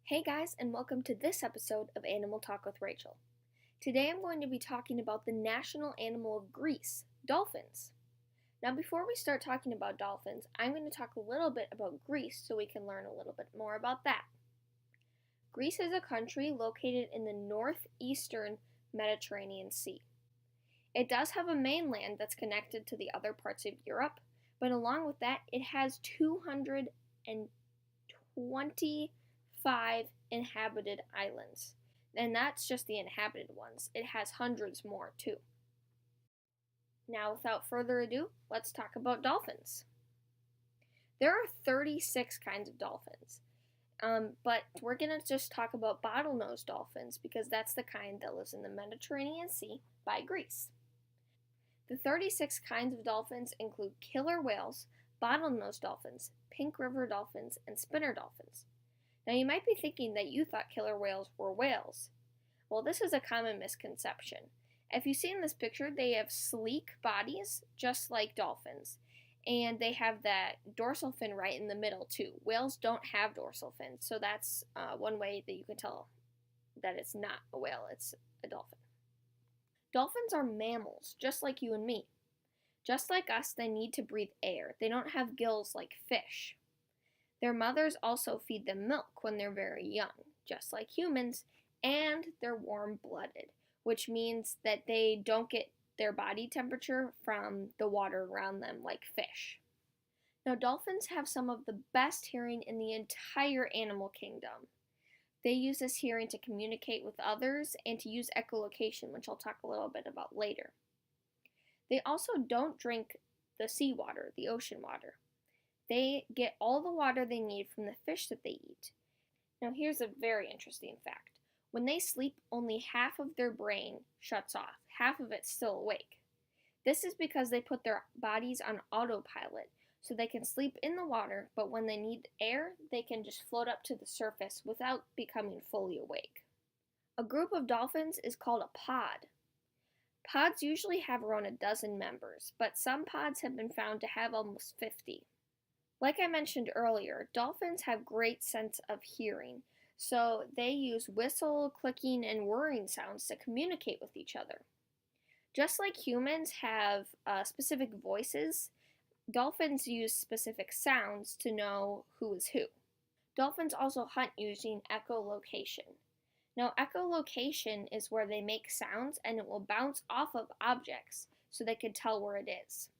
Hey guys, and welcome to this episode of Animal Talk with Rachel. Today I'm going to be talking about the national animal of Greece, dolphins. Now, before we start talking about dolphins, I'm going to talk a little bit about Greece so we can learn a little bit more about that. Greece is a country located in the northeastern Mediterranean Sea. It does have a mainland that's connected to the other parts of Europe, but along with that, it has 225 inhabited islands. And that's just the inhabited ones. It has hundreds more too. Now, without further ado, let's talk about dolphins. There are 36 kinds of dolphins, but we're going to just talk about bottlenose dolphins because that's the kind that lives in the Mediterranean Sea by Greece. The 36 kinds of dolphins include killer whales, bottlenose dolphins, pink river dolphins, and spinner dolphins. Now, you might be thinking that you thought killer whales were whales. Well, this is a common misconception. If you see in this picture, they have sleek bodies, just like dolphins, and they have that dorsal fin right in the middle, too. Whales don't have dorsal fins, so that's one way that you can tell that it's not a whale, it's a dolphin. Dolphins are mammals, just like you and me. Just like us, they need to breathe air. They don't have gills like fish. Their mothers also feed them milk when they're very young, just like humans, and they're warm-blooded, which means that they don't get their body temperature from the water around them like fish. Now, dolphins have some of the best hearing in the entire animal kingdom. They use this hearing to communicate with others and to use echolocation, which I'll talk a little bit about later. They also don't drink the seawater, the ocean water. They get all the water they need from the fish that they eat. Now, here's a very interesting fact. When they sleep, only half of their brain shuts off. Half of it's still awake. This is because they put their bodies on autopilot, so they can sleep in the water, but when they need air, they can just float up to the surface without becoming fully awake. A group of dolphins is called a pod. Pods usually have around a dozen members, but some pods have been found to have almost 50. Like I mentioned earlier, dolphins have great sense of hearing, so they use whistle, clicking, and whirring sounds to communicate with each other. Just like humans have specific voices, dolphins use specific sounds to know who is who. Dolphins also hunt using echolocation. Now, echolocation is where they make sounds and it will bounce off of objects so they can tell where it is.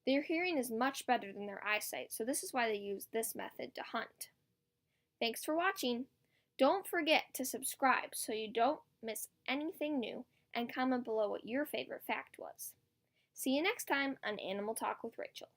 Their hearing is much better than their eyesight, so this is why they use this method to hunt. Thanks for watching. Don't forget to subscribe so you don't miss anything new, and comment below what your favorite fact was. See you next time on Animal Talk with Rachel.